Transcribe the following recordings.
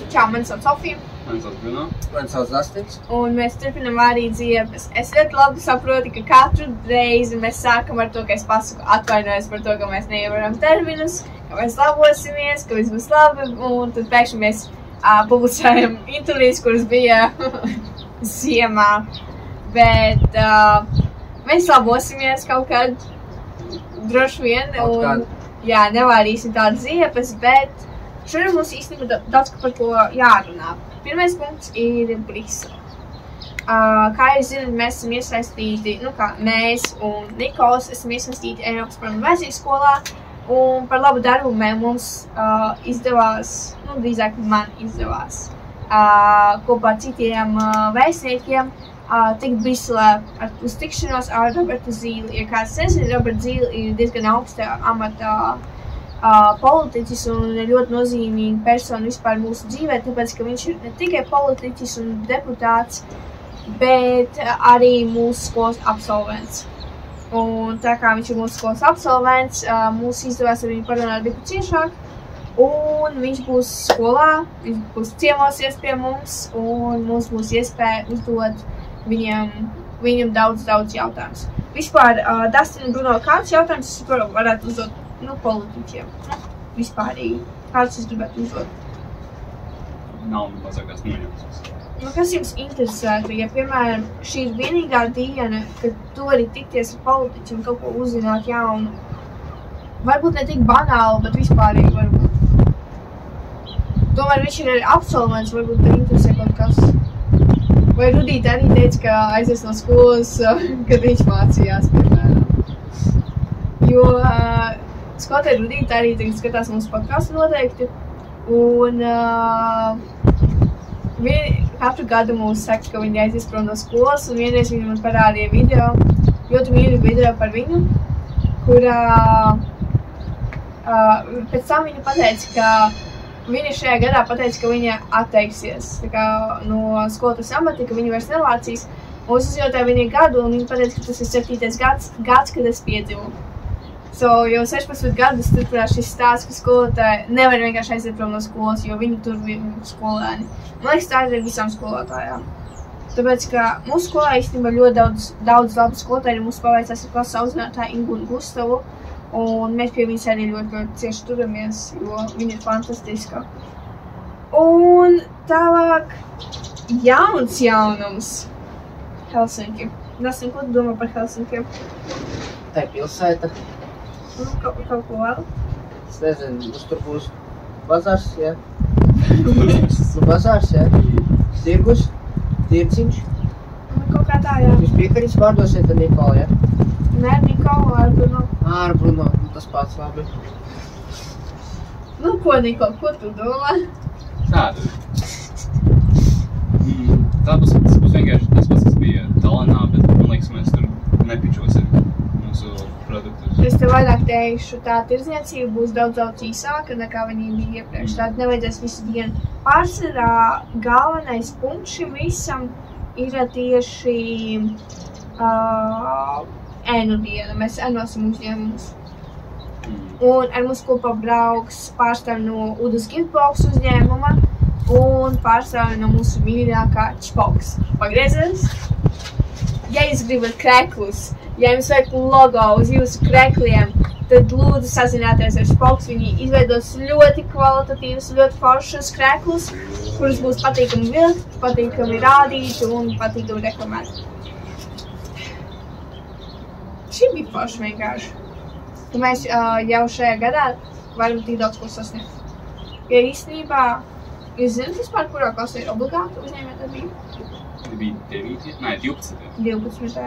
Čau, mani sauc Sofija. Mani sauc Bruno. Mani sauc Dastins. Un mēs turpinam vārīt ziepes. Es ļoti labi saprotu, ka katru reizi mēs sākam ar to, ka es pasaku atvainojos par to, ka mēs neievaram terminus, ka mēs labosimies, ka viss būs labi, un tad pēkšņi mēs publicējam intervijas, kuras bija ziemā. Bet mēs labosimies kaut kad droši vien, un jā, nevārīsim tādas ziepes, bet šodien mums īstenībā daudz par ko jārunā. Pirmais punkts ir Brisele. Kā jūs zināt, mēs esam iesaistīti, mēs un Nikols esam iesaistīti Eiropas Parlamenta vēstnieku skolā, un par labu darbu mums izdevās, drīzāk man izdevās, kopā ar citiem vēstniekiem tikt Briselē uz tikšanos ar Robertu Zīli. Ja kāds nezina, Roberts Zīle ir diezgan augsta amata politiķis un ļoti nozīmīga persona vispār mūsu dzīvē, tāpēc, ka viņš ir ne tikai politiķis un deputāts, bet arī mūsu skolas absolvents. Un tā kā viņš ir mūsu skolas absolvents, mums izdevās ar viņu parunāt bišķi ciešāk, un viņš būs skolā, viņš būs ciemosies pie mums, un mums būs iespēja uzdot viņam daudz jautājumus. Vispār, Dustin un Bruno, kāds jautājums es varētu uzdot politiķiem? Vispārīgi. Kāds es gribētu uzdot? Nav mazākās nojausmas. Kas jums interesētu, ja, piemēram, šī ir vienīgā diena, kad tu vari tikties ar politiķiem, kaut ko uzzināt jaunu? Varbūt ne tik banāli, bet vispārīgi varbūt. Tomēr viņš ir arī absolvents, varbūt tev interesē kaut kas. Vai Rudīte arī teica, ka aizies no skolas, kad viņš mācījās, piemēram. Jo skolotāja Rudīte arī tagad skatās mūsu podcastu noteikti. Un katru gadu mums saka, ka viņi aizies prom no skolas, un vienreiz viņi man parādīja video, ļoti mīļu video par viņu, kurā pēc tam viņa pateica, ka viņa šajā gadā pateica, ka viņa atteiksies no skolotājas amata, ka viņa vairs nelācīs. Un es uzjautāju viņai gadu, un viņa pateica, ka tas ir 7. gads, kad es piedzimu. Jau 16 gadus turpinās šis stāsts, ka skolotāji nevar vienkārši aiziet prom no skolas, jo viņi tur bija skolēni. Man liekas, tā ir ar visām skolotājām. Tāpēc, ka mūsu skolā īstenībā ļoti daudz labu skolotāju mums paveicās ar klases audzinātāju Ingu un Gustavu, un mēs pie viņas arī ļoti cieši turamies, jo viņa ir fantastiska. Un tālāk jaunums Helsinki. Dustin, ko tu domā par Helsinkiem? Tā ir pilsēta. Kaut ko vēl? Es nezinu, mums tur būs bazārs, jā. Bazārs, jā. Tirgus, tirciņš. Kaut kā tā, jā. Jūs piekaļus pārdosiet ar Nikolu, jā? Nē, Nikolu, ar Bruno. Ar Bruno, tas pats labi. Ko, Nikol, ko tu domā? Tā būs vienkārši tas pats, kas bija Tallinā, bet man liekas, mēs tur nepičosim mūsu produktus. Es te vairāk teikšu, tā tirdzniecība būs daudz īsāka nekā viņi bija iepriekš. Tātad nevajadzēs visu dienu. Pārsvarā galvenais punkts šim visam ir tieši ēnu diena. Mēs ēnosim uzņēmumus. Un ar mums kopā brauks pārstāvi no Udas Giftbox uzņēmuma un pārstāvi no mūsu mīļākā Čpoks. Pagriezies! Ja jūs gribat kreklus, ja jums vajag logo uz jūsu krekliem, tad lūdzu sazināties ar Čpoks. Viņi izveidos ļoti kvalitatīvus, ļoti foršus kreklus, kurus būs patīkami vilkt, patīkami rādīt un patīkami reklamēt. Šī bija forša vienkārši. Mēs jau šajā gadā varam tik daudz ko sasniegt. Ja īstenībā, jūs zināt vispār, kurā klasē ir obligāti uzņēmējdarbība? Bija 9, nē, 12. 12.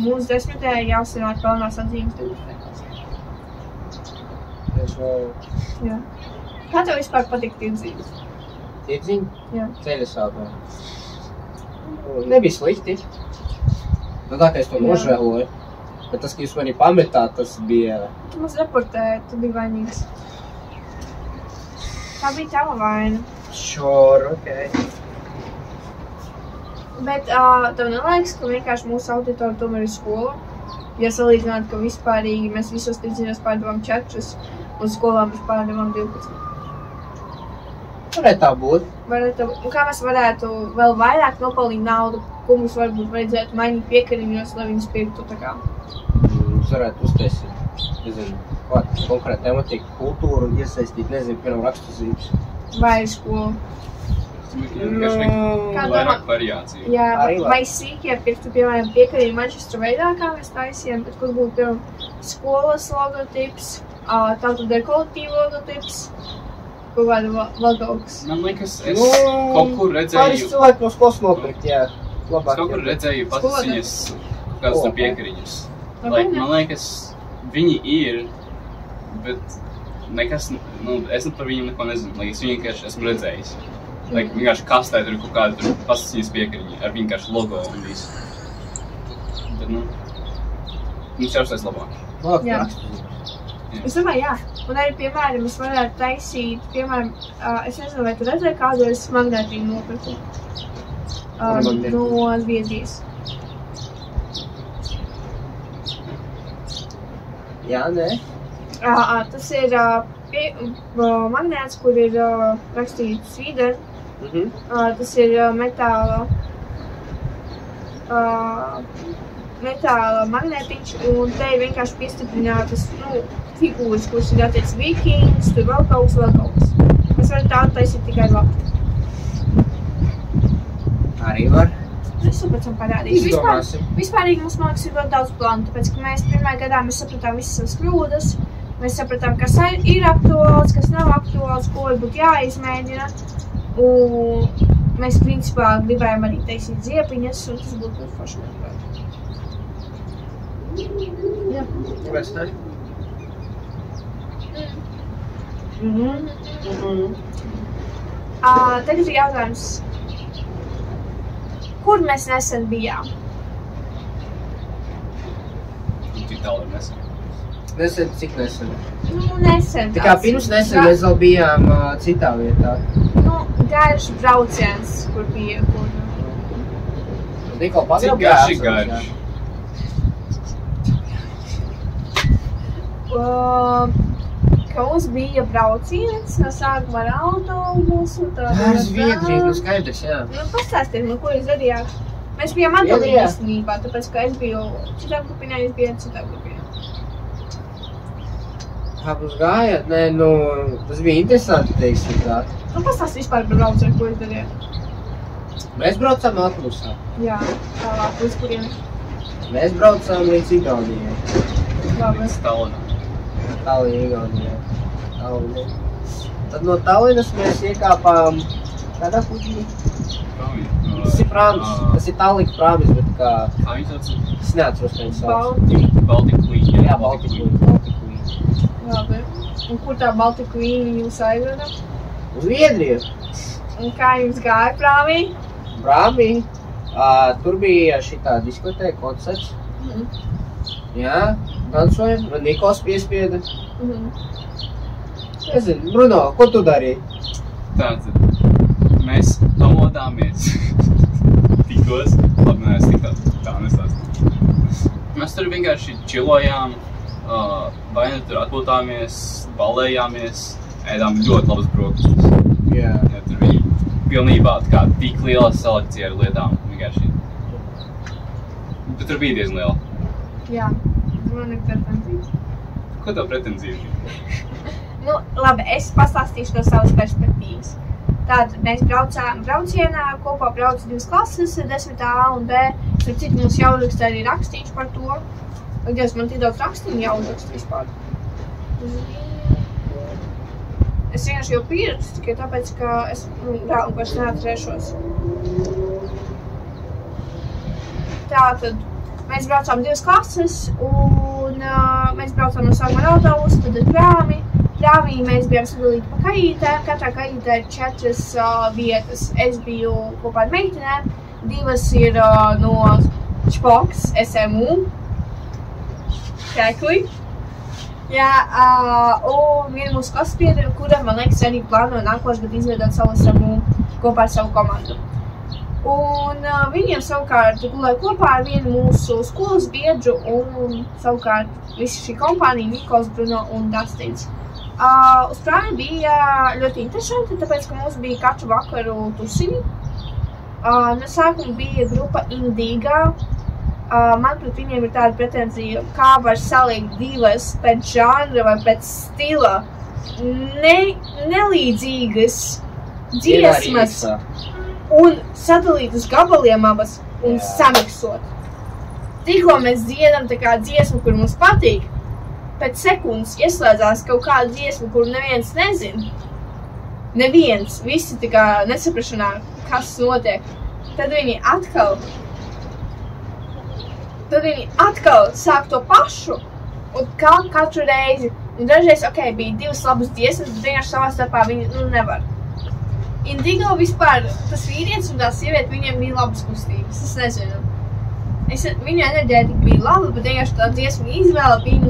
Mūsu 10. jāsanāk pelnās atzīmes 12. klasē. Jā. Kā tev vispār patīk tirdziņas? Tirdziņi? Jā. Ceļa sākumā. Nebija slikti. Tā kā es to nožēloju. Bet tas, ka jūs mani pametāt, tas bija... Tu mums reportēji, tu biji vainīgs. Tā bija tava vaina. Sure, okay. Bet tev neliekas, ka vienkārši mūsu auditori tomēr ir skola? Ja salīdzināt, ka vispārīgi mēs visos tirdziņos pārdevam 4 un skolām mēs pārdevam 12. Varētu tā būt. Un kā mēs varētu vēl vairāk nopelnīt naudu, ko mums varbūt vajadzētu mainīt piekariņos, lai viņus pirktu tā kā? Mums varētu uztaisīt, nezinu, kādu konkrētu tematiku, kultūru un iesaistīt, nezinu, piemēram, rakstuzīmes. Vai skolu. Vairāk variāciju. Jā, vai sīkie pirktu, piemēram, piekariņu Manchester veidā, kā mēs taisījām, bet kur būtu, piemēram, skolas logotips, tātad ir kolektīva logotips, kaut kāda vēl kaut kas. Man liekas, es kaut kur redzēju... Pāris cilvēki no skolas nopirkt, jā. Labāk, es kaut kur redzēju pats viņas kādas tur piekariņus. Man liekas, viņi ir, bet nekas, es par viņiem neko nezinu. Liekas, viņi vienkārši esmu redzējis. Vienkārši kastē tur kaut kāda tur pasacīņas piekariņi ar vienkārši logo un visu. Bet, mums jāuztais labāk. Jā. Es domāju, jā. Un arī, piemēram, es varētu taisīt, piemēram, es nezinu, vai tu redzēji kādu es magnētīnu nopirku no Zviedrijas. Jā, nē. Tas ir magnēts, kur ir rakstīts Sweden. Tas ir metāla magnētiņš, un te ir vienkārši piestiprinātas, figūras, kuras ir attiec Vikings, tur vēl kaut kas. Mēs varam tādu taisīt tikai labi. Arī var. Es pēc tam parādīšu. Vispārīgi mums, man liekas, ir ļoti daudz plānu, tāpēc, ka mēs pirmajā gadā mēs sapratām visas savas kļūdas, mēs sapratām, kas ir aktuāls, kas nav aktuāls, ko varbūt jāizmēģina. Un mēs, principā, gribējām arī taisīt ziepiņas, un tas būtu ļoti forši. Jā. Kāpēc tā? Tagad ir jautājums, kur mēs nesen bijām? Cik tālu ir nesen? Nesen, cik nesen? Nesen. Tā kā pirms nesen mēs vēl bijām citā vietā. Garš brauciens, kur bija, Tikko Cik garš ir garš? Ka mums bija brauciens, no sākuma ar autobusu. Ar Zviedriju, skaidrs, jā. Pastāstiet, ko jūs darījāt. Mēs bijām atdalīgi īstenībā, tāpēc, ka es biju citām grupinā, es biju citām grupinā. Kā jūs gājāt? Nē, tas bija interesanti, teiksim tā. Pastāst vispār par braucienu, ko jūs darījāt. Mēs braucām autobusā. Jā, tālāk, līdz kuriem? Mēs braucām līdz Igaunijai. Labi. Līdz Tallinā. Tallina, Igaunijai. Tad no Tallinas mēs iekāpām kādā kuģī? Tas ir prāmis. Tas ir Tallika prāmis, bet kā... Kā viņi sauc? Es neatceros, kā viņi sauc. Baltic Queen. Jā, Baltic Queen. Labi. Un kur tā Baltic Queen jūs aizveda? Uz Zviedriju. Un kā jums gāja prāmī? Prāmī. Tur bija šitā diskotēka koncerts. Jā, dansojam. Man Nikos piespieda. Nezinu, Bruno, ko tu darīji? Tātad, mēs pamodāmies. Tikos. Labi, nē, es tik tā nestāstu. Mēs tur vienkārši čilojām, vai ne tur atpūtāmies, ballējāmies, ēdām ļoti labas brokastis. Jā. Tur bija pilnībā tā kā tik liela selekcija ar lietām, vienkārši. Bet tur bija diezgan liela. Jā, man ir pretenzijas. Ko tev pretenzijas bija? Labi, es pastāstīšu no savas perspektīvas. Tātad mēs braucām braucienā, kopā brauca 2 klases, 10. A un B. Starp citu mums jāuzraksta arī rakstīšu par to. Dievs, man tik daudz rakstīņu jāuzraksta vispār. Es vienkārši jau pierakstu, tikai tāpēc, ka es vairs neatcerēšos. Tātad mēs braucām 2 klases un mēs braucām no sākuma ar autobusu, tad ar prāmi. Prāmī mēs bijām sadalīti pa kajītēm, katrā kajītē ir 4 vietas. Es biju kopā ar meitenēm, 2 ir no Špoks, SMU, Krekli. Jā, un viena mūsu klases biedra, kura, man liekas, arī plānoja nākošu gadu izveidot savu SMU kopā ar savu komandu. Un viņiem savukārt gulēja kopā ar vienu mūsu skolas biedru un savukārt visi šī kompānija, Nikos, Bruno un Dastins. Uz Prāmi bija ļoti interesanti, tāpēc, ka mums bija katru vakaru tusiņi. No sākuma bija grupa Indiga. Man pret viņiem ir tāda pretenzija, kā var salikt divas pēc žanra vai pēc stila nelīdzīgas dziesmas un sadalīt uz gabaliem abas un samiksot. Tikko mēs dziedam tā kā dziesmu, kur mums patīk, pēc sekundes ieslēdzās kaut kāda dziesma, kuru neviens nezin. Neviens, visi tā kā nesaprašanā, kas notiek. Tad viņi atkal sāk to pašu, un katru reizi. Un dažreiz, bija divas labas dziesmas, bet vienkārši savā starpā viņi nevar. Indigo vispār, tas vīrietis un tā sieviete, viņiem bija labas kustības, es nezinu. Viņu enerģētika bija laba, bet vienkārši tā dziesma izvēle bija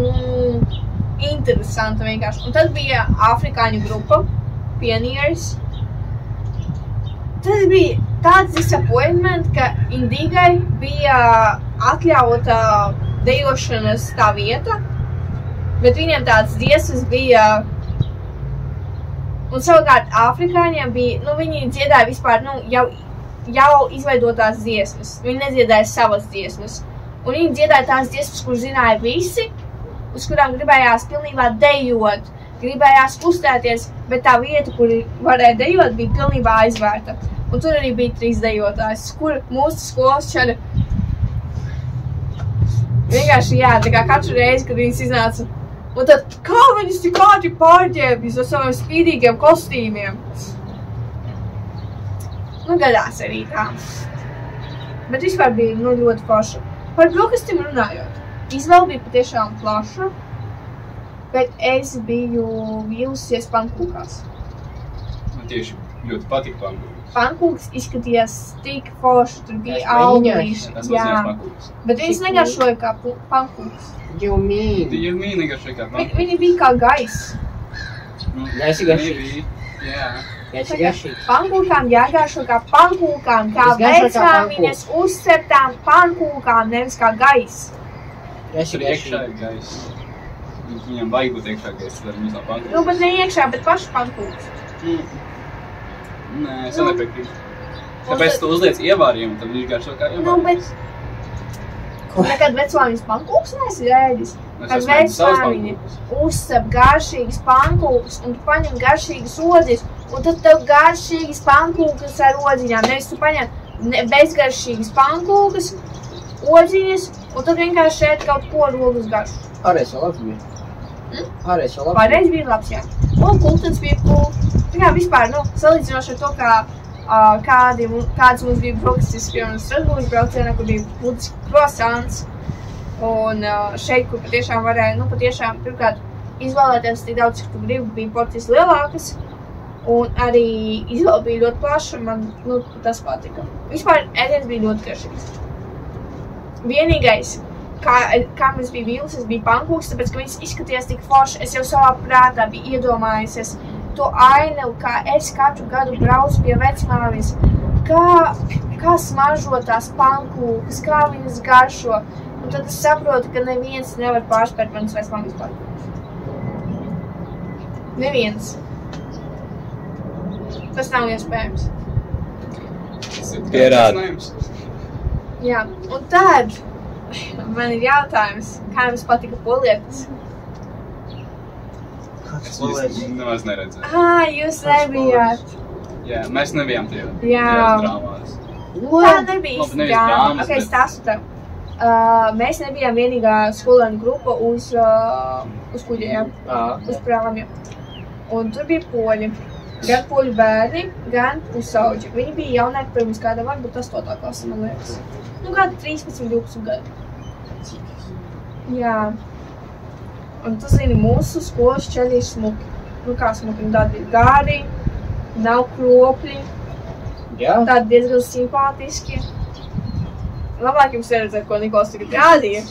interesanta vienkārši. Un tad bija afrikāņu grupa, Pioneers. Tas bija tāds disappointment, ka Indigai bija atļauta dejošanas tā vieta, bet viņiem tāds dziesmas bija, un savukārt afrikāņiem bija, viņi dziedāja vispār, jau izveidotās dziesmas. Viņi nedziedāja savas dziesmas. Un viņi dziedāja tās dziesmas, kur zināja visi, uz kurām gribējās pilnībā dejot, gribējās kustēties, bet tā vieta, kur varēja dejot, bija pilnībā aizvērta. Un tur arī bija 3 dejotājs, kur mūsu skolas čari. Vienkārši, tā kā katru reizi, kad viņas iznāca, un tad, kā viņas tik ātri pārģēbjas ar saviem spīdīgiem kostīmiem? Gadās arī tā. Bet vispār bija ļoti forša. Par brokastīm runājot. Izvēle bija patiešām plaša, bet es biju vīlusies pankūkās. Man tieši ļoti patika pankūkas. Pankūks izskatījās tik forši, tur bija augļīši. Bet viņas negaršoja kā pankūks. You mean negaršoja kā pankūks. Viņi bija kā gaiss. Gaisi garšīgi. Pankūkām jāgaršo kā pankūkām, kā vecmāmiņas uzceptām pankūkām, nevis kā gaiss. Iekšā ir gaiss. Viņam vajag būt iekšā gaiss, tad mums nav pankūks. Bet ne iekšā, bet paši pankūks. Nē, es nepiekrītu. Tāpēc tu uzliec ievārījumu, tad viņš garšo kā ievārījums. Nekad vecmāmiņas pankūks neesi ēdis. Kad vecmāmiņa uzcep garšīgas pankūkas un tu paņem garšīgas odziņas, un tad tev garšīgas pankūkas ar odziņām. Nevis tu paņem bezgaršīgas pankūkas, odziņas, un tad vienkārši ēd kaut ko ar ogas garšu. Pārējais jau labs bija. Pārējais bija labs, jā. Un kultens bija cool. Tā kā vispār, salīdzinoši ar to, kāds mums bija brokastis piemēram Strasbūras braucienā, kur bija būtiski croissants. Un šeit, kur patiešām varēja, pirmkārt, izvēlēties tik daudz, cik tu gribi, bija porcijas lielākas. Un arī izvēle bija ļoti plaša, man tas patika. Vispār ēdiens bija ļoti garšīgs. Vienīgais, kā mums bija vīlusies, bija pankūks, tāpēc, ka viņas izskatījās tik forši. Es jau savā prātā biju iedomājusies to ainavu, kā es katru gadu braucu pie vecmāmiņas, kā smaržo tās pankūkas, kā viņas garšo. Un tad es saprotu, ka neviens nevar pārspēt manas vecmāmiņas pankūkas. Neviens. Tas nav iespējams. Pierādījums. Jā, un tad man ir jautājums, kā jums patika polietis? Es nemaz neredzēju. Jūs nebijāt. Jā, mēs nebijām tajā drāmās. Tā nebija īsti drāma. Ok, stāstu tev. Mēs nebijām vienīgā skolēnu grupa uz kuģiem, uz Prāmiem. Un tur bija poļi. Gan poļu bērni, gan pusauģi. Viņi bija jaunāki par mums kādā varbūt 8. klase, man liekas. Kāda 13-12 gadu. Jā. Un tu zini, mūsu skolas čaļi ir smuki. Kā smuki? Tādi ir gāri, nav kropļi. Tādi diezgan simpātiski. Labāk jums redzēt, ko Nikols tagad rādīja.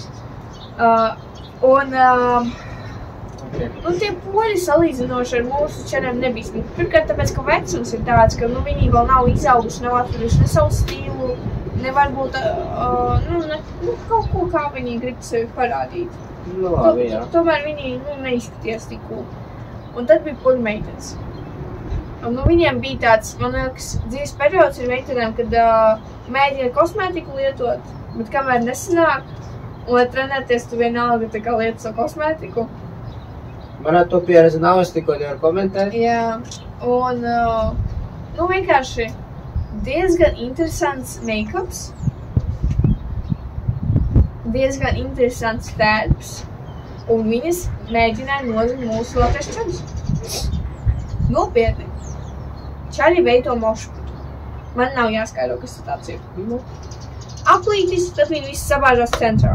Tie poļi salīdzinoši ar mūsu čaļiem nebija smuki. Pirmkārt, tāpēc, ka vecums ir tāds, ka viņi vēl nav izauguši, nav atveruši ne savu stilu, ne varbūt kaut ko, kā viņi grib sevi parādīt. Labi, jā. Tomēr viņi neizskatījās tik cool. un tad bija puļu meitenes. Un nu, viņiem bija tāds, man liekas, dzīves periods ir meitenēm, kad mēģina kosmētiku lietot, bet kamēr nesanāk, un lai trenēties, tu vienalga tā kā lietu savu kosmētiku. Varētu to pieredzi nav, es tikko nevaru komentēt. Jā, un nu vienkārši diezgan interesants make-ups, diezgan interesants tērps, un viņas mēģināja noziņ mūsu latviešu čaļus. Nopietni. Čaļi veido mošputu. Man nav jāskaidro, kas tāds ir. Aplītis, tad viņi visi sabāžās centrā.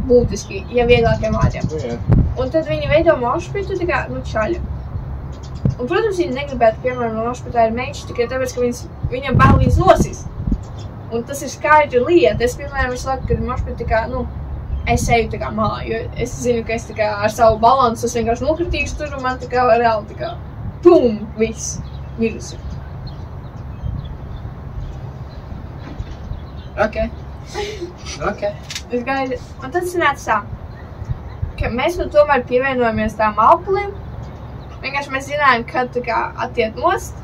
Būtiski, ja vieglākiem vārdiem. Un tad viņi veido mošputu, tā kā, nu, čaļi. Un, protams, viņi negribētu, piemēram, no mošputā ir meičs, tikai tāpēc, ka viņam bail viņas nosis. Un tas ir skaidra lieta. Es, piemēram, visu laiku, kad mošputu, tā kā, nu, es eju tā kā malā, jo es zinu, ka es tā kā ar savu balansu es vienkārši nokritīšu tur, un man tā kā reāli tā kā pum, viss, mirusi. Ok. Es gaidu, un tad sanāca tā, ka mēs nu tomēr pievienojamies tām auplim, vienkārši mēs zinājām, kad tā kā attiet nost,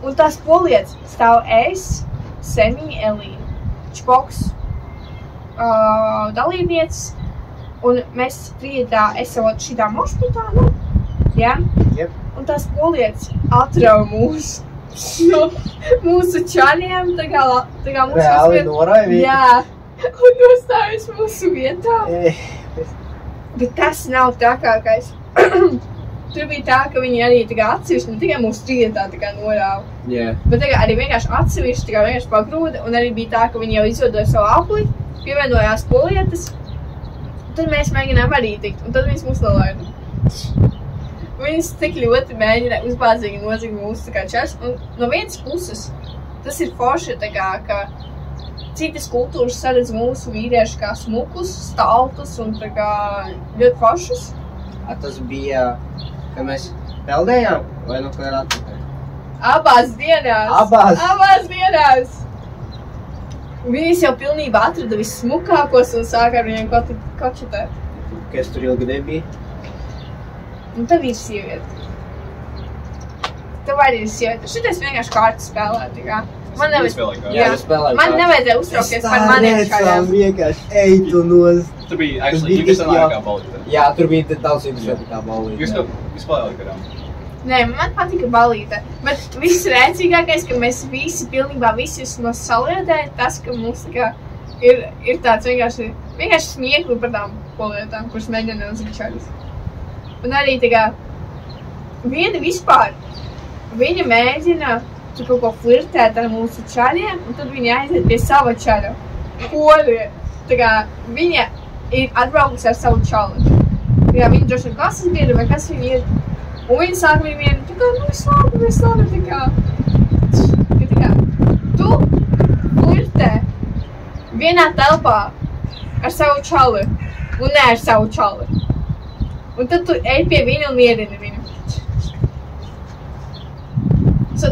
un tās polietas stāv es, Semiņa Elīna, Čpoks, dalībnieces, un mēs trietā esot šitā mošputā, nu, jā? Yep. Un tās polietas atrauj mūsu čaļiem, tā kā mūsu reāli norāja vietu. Jā, un nostājas mūsu vietā. Bet tas nav trakākais. Tur bija tā, ka viņi arī tā kā atsevišķi, ne tikai mūsu trietā tā kā norāva. Yeah. Bet tā kā arī vienkārši atsevišķi, tā kā vienkārši pagrūda, un arī bija tā, ka viņi jau izvedoja savu apli, pievienojās polietas, tad mēs mēģinājām arī tikt, un tad viņas mūs nolaida. Viņas tik ļoti mēģina uzbāzīgi noziņ mūsu tā kā čas, un no vienas puses tas ir forši tā kā, ka citas kultūras saredz mūsu vīrieši kā smukus, staltus un tā kā ļoti foršus. Tas bija, kad mēs peldējām, vai nu kā ir atpakaļ? Abās dienās! Abās dienās! Viņas jau pilnībā atrada vissmukākos un sāka ar viņiem kočetēt. Ka es tur ilgi nebija. Un tad ir sieviete. Tev arī ir sieviete. Šitais vienkārši kārtas spēlē, tā kā. Man nevajadzēja uztraukties par maniem šajām. Mēs vienkārši eitu nos. Tur bija interesantākā balīte. Jā, tur bija daudz interesantākā balīte. Jūs spēlējāt garām? Nē, man patika balīte. Bet viss rēcīgākais, ka mēs visi, pilnībā visi nos saliedēja, tas, ka mums tā kā ir tāds vienkārši smiekli par tām polietām, kuras mēģina uzikšāļus. Un arī tā kā viena vispār, viņa mēģina tur kaut ko flirtēt ar mūsu čaļiem, un tad viņa aiziet pie sava čaļa. Poļie. Tā kā viņa ir atbraukusi ar savu čali. Tā kā viņa droši ir klases biedra, vai kas viņa ir. Un viņa sāk viņu vienu, tā kā, nu, viss labi, tā kā. Tu flirtē vienā telpā ar savu čali, un ne ar savu čali. Un tad tu ej pie viņu un mierini viņu.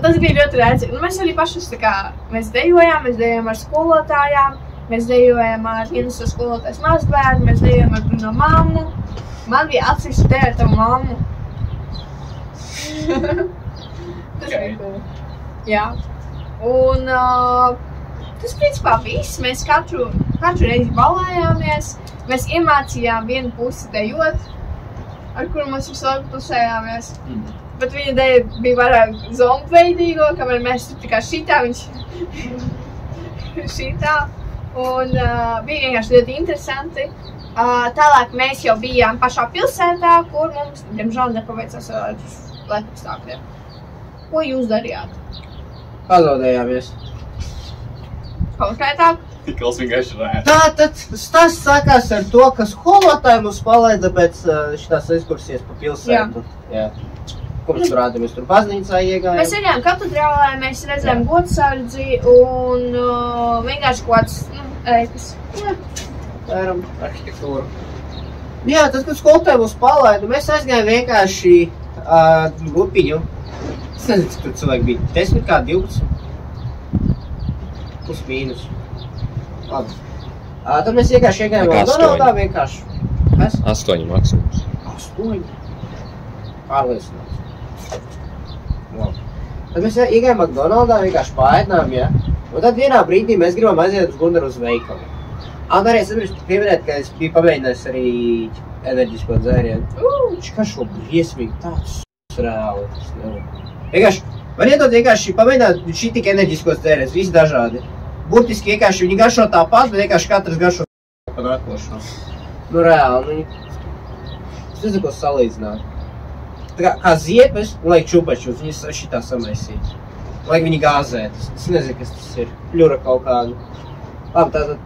Tas bija ļoti rēcīgi. Mēs arī pašas tā kā, mēs dejojām ar skolotājām, mēs dejojām ar vienas no skolotājas mazbērnu, mēs dejojām ar no mammu. Man bija atsevišķi deja ar tavu mammu. Tas bija cool. Jā. Un tas principā viss. Mēs katru reizi balējāmies. Mēs iemācījām vienu pusi dejot, ar kuru mēs visu laiku pusējāmies. Bet viņa deja bija vairāk zombveidīgo, kamēr mēs tur tā kā šitā, viņš šitā. Un bija vienkārši ļoti interesanti. Tālāk mēs jau bijām pašā pilsētā, kur mums, diemžēl, nepaveicās ar laikapstākļiem. Ko jūs darījāt? Pazaudējāmies. Konkrētāk? Tikals vienkārši rēt. Tātad tas sākās ar to, ka skolotāji mums palaida pēc šitās ekskursijas pa pilsētu. Jā. Kopš turādi mēs tur baznīcā iegājām. Mēs ejām katedrālē, mēs redzējām godsardzi un vienkārši kaut kāds, ēkas. Tēram arhitektūru. Jā, tad, kad skolotāji mums palaida, mēs aizgājām vienkārši grupiņu. Es nezinu, cik tur cilvēki bija. 10 kā 12. Plus mīnus. Labi. Tad mēs vienkārši iegājām vēl Donaldā vienkārši. Kas? 8 maksimums. 8? Pārliecināts. Labi. Tad mēs iegājām McDonaldā, vienkārši paēdinām, ja? Un tad vienā brīdī mēs gribam aiziet uz Gundaru uz veikalu. Arī es gribu pieminēt, ka es biju pamēģinājis arī enerģisko dzērienu. Kā šo briesmīgi tāds reāli. Vienkārši, var iedot vienkārši pamēģināt šī tik enerģiskos dzērienus, visi dažādi. Burtiski vienkārši viņi garšo tāpat, bet vienkārši katrs garšo pa nākošo. Nu reāli, es nezinu, ko salīdzināt. Tā kā ziepes, un laik čupačus, viņas šitā samaisīt. Laik viņi gāzēt, es nezinu, kas tas ir, ļura kaut kādu. Labi, tātad,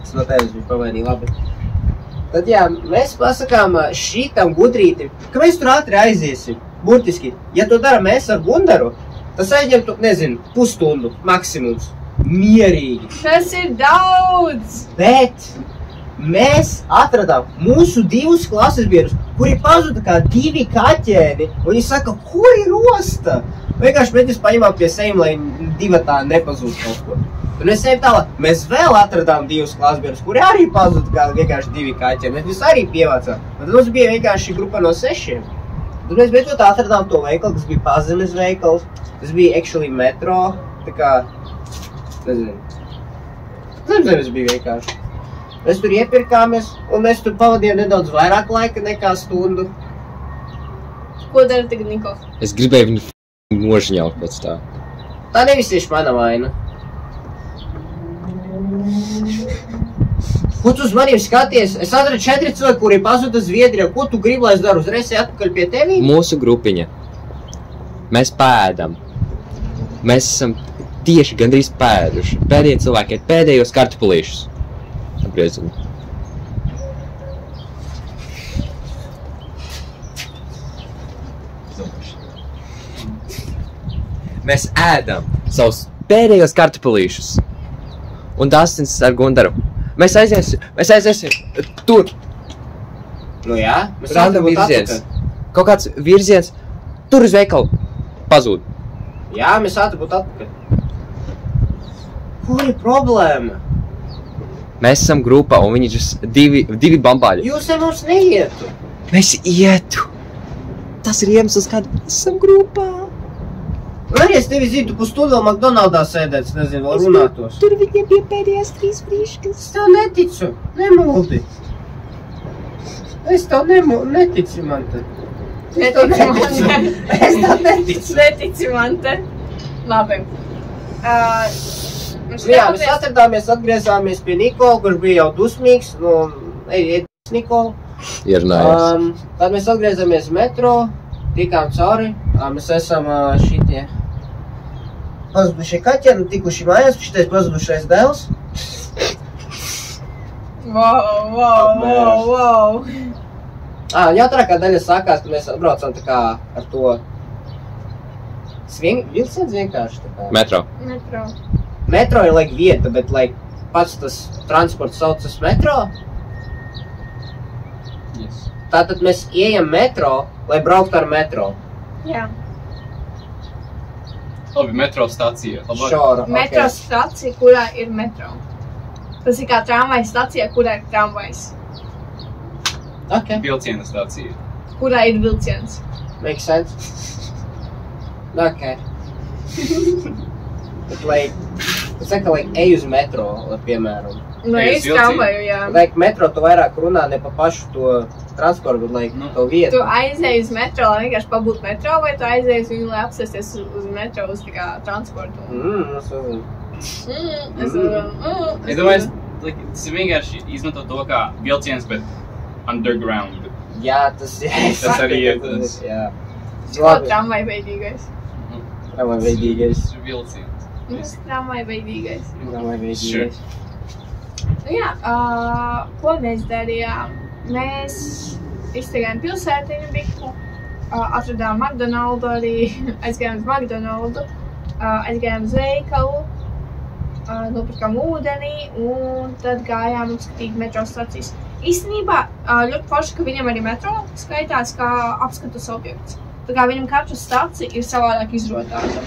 es no tevis biju pamainīju, labi. Tad jā, mēs pasakām šitam gudrītim, ka mēs tur ātri aiziesim, burtiski. Ja to dara mēs ar Gundaru, tas aizņemtu, nezinu, pusstundu maksimums. Mierīgi. Tas ir daudz! Bet mēs atradām mūsu divus klases biedrus, kuri pazuda kā divi kaķēni, un viņi saka, kur ir osta? Vienkārši mēs paņemām pie seim, lai divatā nepazūd kaut ko. Un mēs ejam tālāk, mēs vēl atradām divus klasbiedrus, kuri arī pazuda kā vienkārši divi kaķēni. Mēs viņus arī pievācām. Un tad mums bija vienkārši grupa no 6. Tad mēs beidzot atradām to veikalu, kas bija pazemes veikals. Tas bija actually metro, tā kā, nezinu. Zemes bija vienkārši. Mēs tur iepirkāmies, un mēs tur pavadījām nedaudz vairāk laika nekā stundu. Ko dara tagad Niko? Es gribēju viņu nožņaut pēc tā. Tā nevis tieši mana vaina. Ko tu uz maniem skaties? Es atradu 4 cilvēki, kuri pazuda Zviedrijā. Ko tu gribi, lai es daru? Uzreiz atpakaļ pie tevī? Mūsu grupiņa. Mēs pēdam. Mēs esam tieši gandrīz pēduši. Pēdējie cilvēki ir pēdējos kartupulīšus. Apriezumi. Mēs ēdam savus pēdējos kartupulīšus. Un Dastins ar Gundaru. Mēs aiziesim tur. Nu jā, mēs Random virziens. Kaut kāds virziens. Tur uz veikalu. Pazūd. Jā, mēs ātri atpakaļ. Kur ir problēma? Mēs esam grupā un viņi ir divi bambāļi. Jūs ar mums neietu. Mēs ietu. Tas ir iemesls, kad esam grupā. Un arī es tevi zinu, tu pusstundu vēl McDonaldā sēdēts, nezinu, vēl runātos. Tur viņiem bija pēdējās 3 brīškas. Es tev neticu, nemuldi. Es tev neticu man te. Netici man te. Es tev neticu. Netici man te. Labi. Jā, mēs atgriezāmies pie Nikola, kurš bija jau dusmīgs. Nu, ēdīs Nikola. Ierunājās. Tad mēs atgriezāmies metro, tikām cauri. Mēs esam šitie pazudušie kaķeni, tikuši mājās, šitais pazudušais dēls. Wow. Jautrākā daļa sākās, ka mēs braucam tā kā ar to vilciens vienkārši tā kā. Metro. Metro ir laik vieta, bet laik pats tas transports saucas metro. Yes. Tātad mēs ejam metro, lai brauktu ar metro. Jā. Labi, metro stacija. Šora, Metro stacija, kurā ir metro. Tas ir kā tramvaja stacija, kurā ir tramvajs. Okay. Vilciena stacija. Kurā ir vilciens. Makes sense. Okay. Bet, es saku, ej uz metro, piemēram. Nu, es tramvaju, jā. Metro tu vairāk runā ne pa pašu to transportu, bet, to vietu. Tu aizēji uz metro, lai vienkārši pabūtu metro, vai tu aizēji uz viņu, lai apsēsties uz metro, uz tā kā transportu? Es domāju, tas ir vienkārši izmantot to kā vilciens, bet underground. Jā, tas arī ir tas. Jā. Tramvaju veidīgais. Tramvaju veidīgais. Vilciens. Tramvaju veidīgais. Tramvaju veidīgais. Nu jā, ko mēs darījām? Mēs izstaigājām pilsētiņu biku, atradām McDonaldu arī, aizgājām uz McDonaldu, aizgājām uz veikalu, nopirkām ūdeni un tad gājām apskatīt metro stacijas. Īstenībā ļoti forši, ka viņam arī metro skaitās kā apskatus objekts. Tā kā viņam katra stacija ir savādāk izrotāta.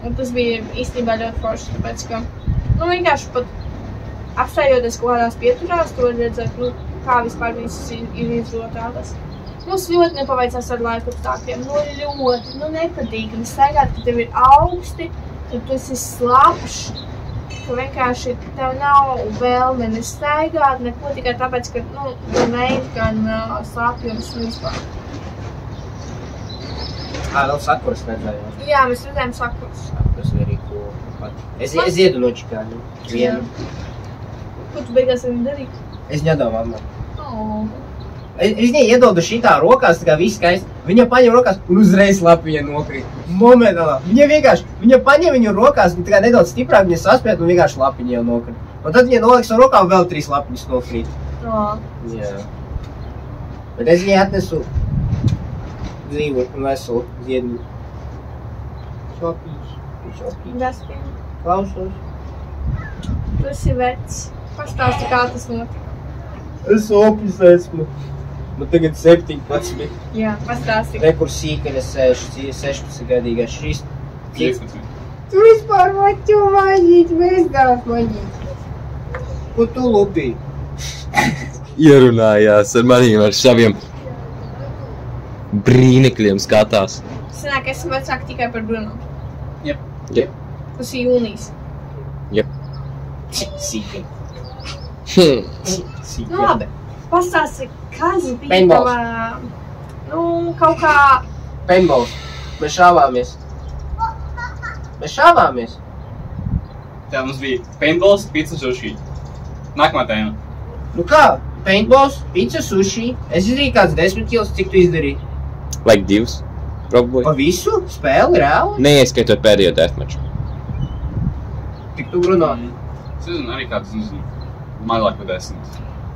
Un tas bija īstenībā ļoti forši, tāpēc ka, vienkārši pat apstājoties kaut kādās pieturās, to var redzēt, kā vispār viņas ir izrotātas. Mums ļoti nepaveicās ar laika apstākļiem. Ļoti nepatīkami staigāt, ka tev ir augsti, ka tu esi slapš, ka vienkārši tev nav vēlme ne staigāt, neko tikai tāpēc, ka, gan veids, gan slapjums un vispār. Vēl sakuras redzējāt? Jā, mēs redzējām sakuras. Tas ir arī cool. Es iedu no čikāņu. Vienu. Ko tu beigās ar viņu darīji? Es ņedu mamma. Oh. Es viņai iedodu šitā rokās, tā kā viss skaisti. Viņa paņem rokās un uzreiz lapiņa nokrīt. Momentālā. Viņa paņem viņu rokās, tā kā nedaudz stiprāk viņa saspiet un vienkārši lapiņa jau nokrīt. Un tad viņa noliks ar rokām vēl 3 lapiņas nokrīt. Oh. Jā. Bet es viņai atnesu dzīvu un veselu ziedņu. Šopīši. Gaspīni. Klausos. Tu esi vecs. Pastāsti, kā tas notika. Es opis esmu. Man tagad 17. Jā, pastāsti. Rekur sīkaļa 16-gadīgais šis. 15. Tu vispār maķu maģīt, mēs dāv maģīt. Ko tu lupī? Ierunājās ar maniem, ar saviem brīnekļiem skatās. Sanāk, esmu vecāka tikai par Bruno. Jep. Tas ir jūnijas. Sīkaļa. Labi, pastāsti, kas bija Paintballs. tavā, kaut kā... Paintballs. Mēs šāvāmies. Tā mums bija paintballs, pizza, sushi. Nākamā tēma. Nu kā? Paintballs, pizza, sushi. Es izdarīju kāds 10 kilos, cik tu izdarīji? Like 2, probably. Pa visu? Spēli, reāli? Neieskaitot pēdējo deathmatchu. Tik tu runā. Es nezinu, arī kāds, mazāk par 10.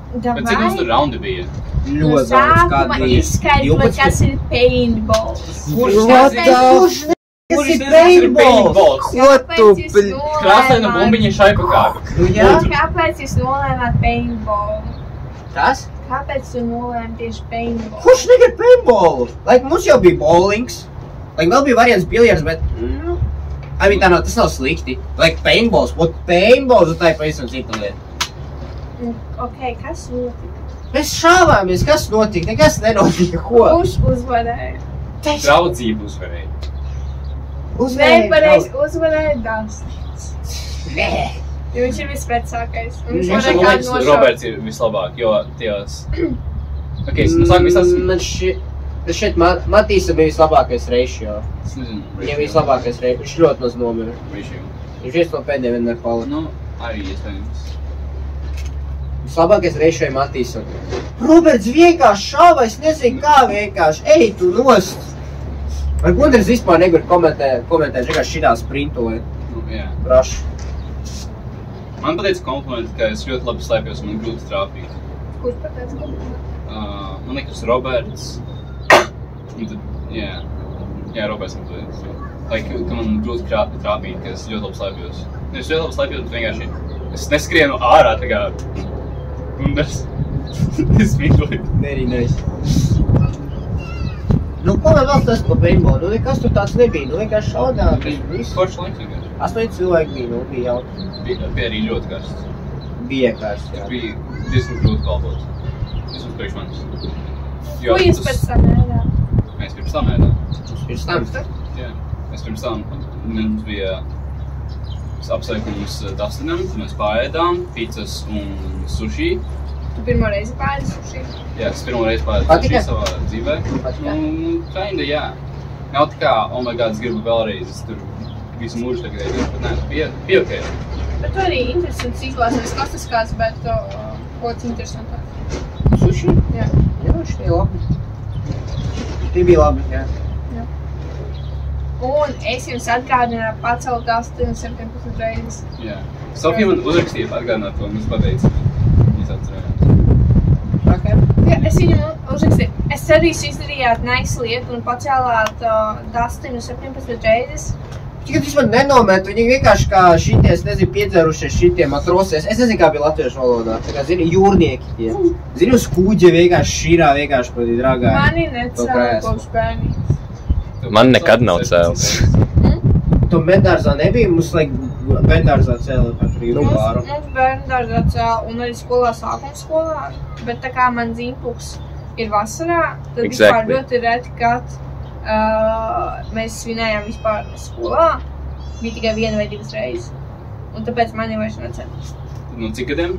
Davai. Bet cik mums tur raundi bija? Ļoti daudz, Sākumā izskaidro, kas ir paintballs. Kurš tas ir paintballs? Ko tu, Krāsaina bumbiņa šaipa kāda. Nu jā. Kāpēc jūs nolēmāt paintballu? Kas? Kāpēc tu nolēmi tieši paintballu? Kurš negrib paintballu? Mums jau bija bowlings. Vēl bija variants biljards, bet... tas nav slikti. Paintballs, paintballs, tā ir pavisam cita lieta. Ok, kas notika? Mēs šāvāmies, kas notika? Nekas nenotika, ko? Kurš uzvarēja? Draudzību uzvarēja. Nepareizi uzvarēja Dastins. Nē. Jo viņš ir visvecākais. Man liekas, Roberts ir vislabāk, jo tajās... Ok, sāk visās... Man šeit Matīsa bija vislabākais ratio. Es nezinu. Viņam bija vislabākais ratio. Viņš ļoti maz nomira. Ratio. Viņš viens no pēdējiem vienmēr palika. Arī iespējams. Vislabākais ratio ir Matīsa. Roberts vienkārši šāva, es nezinu kā vienkārši. Ej tu nost! Vai Gundars vispār negrib komentēt vienkārši šitā sprintolē? Jā. Raši. Man pateica komplimenti, ka es ļoti labi slēpjos un man grūti trāpīt. Kurš pateica komplimenti? Man liekas Roberts. Jā, Roberts man pateica. Ka man grūti trāpīt, ka es ļoti labi slēpjos. Es ļoti labi slēpjos, bet vienkārši es neskrienu ārā tā kā Gundars. Es mīļoju. Very nice. Nu, ko vēl tas pa paintballu? Nekas tur tāds nebija. Vienkārši šaudāk. Forši laiks vienkārši. 8 cilvēki bija, bija jautri. Bija arī ļoti karsts. Bija karsts, jā. Bija diezgan grūti kalpot. Vismaz priekš manis. Ko jūs pēc tam ēdāt? Mēs pirms tam ēdām. Pirms tam? Jā. Mēs pirms tam. Mums bija apsveikums Dustinam, mēs paēdām pizzas un sushi. Tu pirmo reizi paēdi sushi? Jā, es pirmo reizi paēdu sushi savā dzīvē. Kinda, jā. Nav tā kā, oh my god, es gribu vēlreiz, es tur visu mūžu tagad ēdu, bet nē, bija ok. Bet tu arī interesants izklāsies klasiskās, bet kods interesantāk. Sushi? Jā. Jā, šī labi. Tie bija labi, jā. Un es jums atgādināju pacelt 17 reizes. Jā. Sofija man uzrakstīja atgādināt to, un es pateicu. Viņas atcerējās. Okay. Jā, es viņam uzrakstīju. Es arī izdarījāt nice lietu un pacēlāt Dustinu 17 reizes. Tikai viņš man nenomēt, viņi vienkārši kā šitie, es nezinu, piedzerušies šitie matrosies. Es nezinu, kā bija latviešu valodā. Tā kā, zini, jūrnieki tie. Zini, uz kūģa vienkārši šīrā vienkārši pati dragāji. Mani necēla kopš bērnības. Man nekad nav cēls. Tu bērndārzā nebija? Mums, bērndārzā cēla katru īru vāru. Mums bērndārzā cēla un arī skolā sākuma skolā. Bet tā kā man Zīmpuks ir vasarā, tad vispār ļoti reti, kad mēs svinējām vispār skolā. Bija tikai 1 vai 2 reizes. Un tāpēc man jau vairs necēl. Nu, cik gadiem?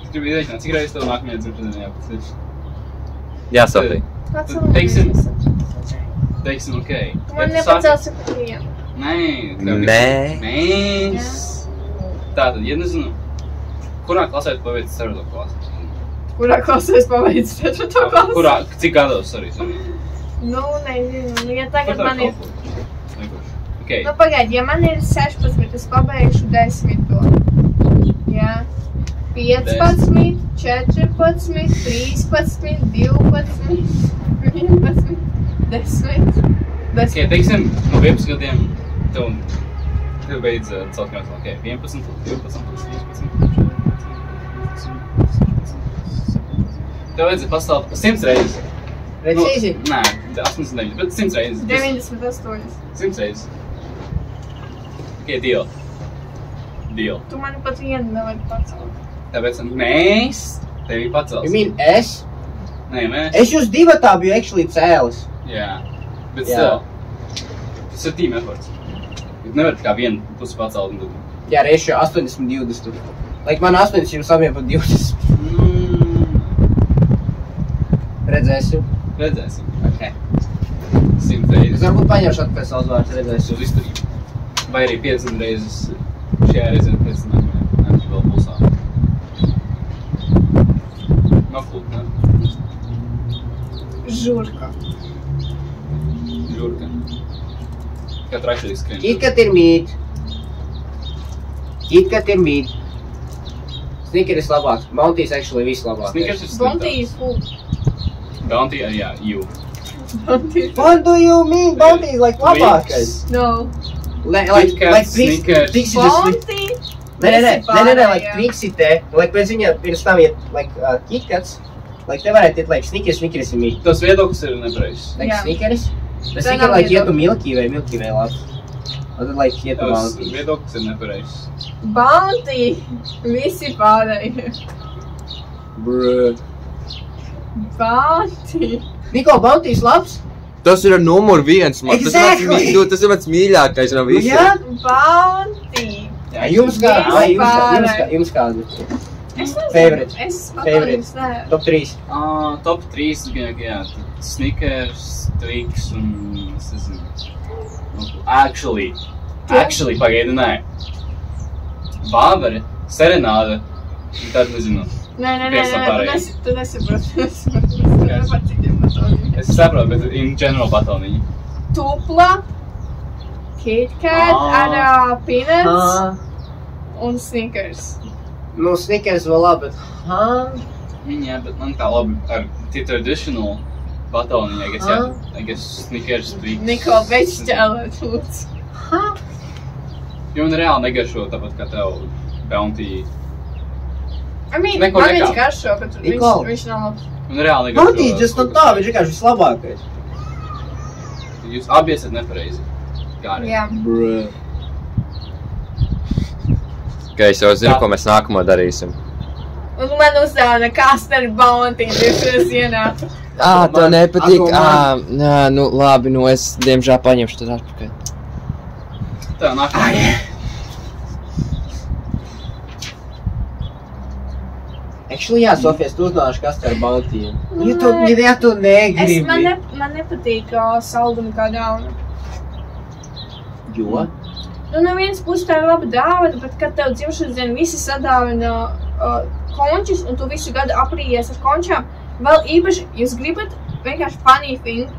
Es gribu izaicināt, cik reizes tev nākamajā dzimtenē jāpacīš? Jā, Sofija. Teiksim, okei. Tu man nepacēlsi par 3. Nē. Mēs. Tātad, ja nezinu, kurā klasē tu paveici 4. klasi? Kurā klasē es paveicu 4. klasi? Cik gados, sorry. Nu, nezinu, ja tagad man ir... Okay. Nu, pagaidi, ja man ir 16, es pabeigšu 10. Jā. 15, 14, 13, 12, 11, 10. Okay, teiksim, no 11 gadiem tev beidz celtņos. Okay, 11, 12, 13, 14, tev vajadzēja pastāvēt 100 reizes. Precīzi? Nē, 89, bet 100 reizes. 98. 100 reizes. Okay, deal. Tu mani pat vienu nevari pacelt. Tāpēc mēs tevi pacelsim. You mean es? Nē, mēs. Es jūs 2 biju actually cēlis. Jā, bet still. Tas ir team efforts. Nevar kā vienu pusi pacelt. Jā, reiz jau 80-20. Like man 80, jums abiem pat 20. Redzēsim. Ok. 100 reizes. Es varbūt paņemšu atpēc savus vārdus, redzēsim. Uz izturību. Vai arī 50 reizes šajā reizē pēc nākamajā vēl pulsā. Noflūt, ne? Žurka. Katru actually skrien. Kitkat ir mīt. Snickers labāks. Bounty's actually viss labāks. Snickers ir Bounty is sliktāks. full. Bounty, jā, you. What do you mean? Bounty is like labākais. No. Like Snickers. Trixie just Bounty? Nē, like Trixie te. Like pēc viņa pirms tam iet, like Kitkats. Like te varētu iet, like Snickers ir mīt. Tas viedoklis ir nepareizs. Like Jā. Snickers? Bet Tā Snickers, nav like, ietu viedoklis. Milky Way labs. Un tad, like, ietu Tas Bounty. viedoklis ir nepareizs. Bounty. Visi pārējie. Bruh. Bounty. Niko, Bounty's labs? Tas ir numur 1, man. Exactly. Tas ir mans mīļākais no visiem. Jā? Bounty. Jums kādu? Es nezinu. Favorite. Es Favorite. jums ne. Top 3. Top 3, jā, Snickers, Twix un, es nezinu. Actually, pagaidi, nē. Bāveri, Serenāde, tad nezinu. Nē, Viens no pārējiem. tu nesaproti. Par citiem batoniem. Es saprotu, bet in general batoniņi. Tupla, KitKat ar peanuts un Snickers. Nu, Snickers vēl labi, bet... Jā, bet man tā labi ar tie traditional batoniņi, I guess Snickers, Twix. Niko, beidz ķēlēt, lūdzu. Jo man reāli negaršo tāpat kā tev Bounty. I mean, Neko man viņš nekā. garšo, bet Niko. viņš nav labs. Man reāli negaršo. Bounty just not tā, viņš vienkārši vislabākais. Jūs abi esat nepareizi. Gāri. Jā. Bruh. Ok, es jau zinu, ko mēs nākamo darīsim. Un man uzdāvina Kaster Bounty 2 dienā. Tev nepatīk. Nu labi, nu es diemžēl paņemšu tad atpakaļ. Tā, nākamā. Actually, jā, Sofijas, tu uzdāvināšu Kaster Bounty. Ja tu negribi. Man nepatīk saldumi kā dāvana. Jo? Nu, no vienas puses tā ir laba dāvana, bet kad tev dzimšanas dienu visi sadāvina končus un tu visu gadu aprījies ar končām, vēl īpaši, jūs gribat vienkārši funny thing,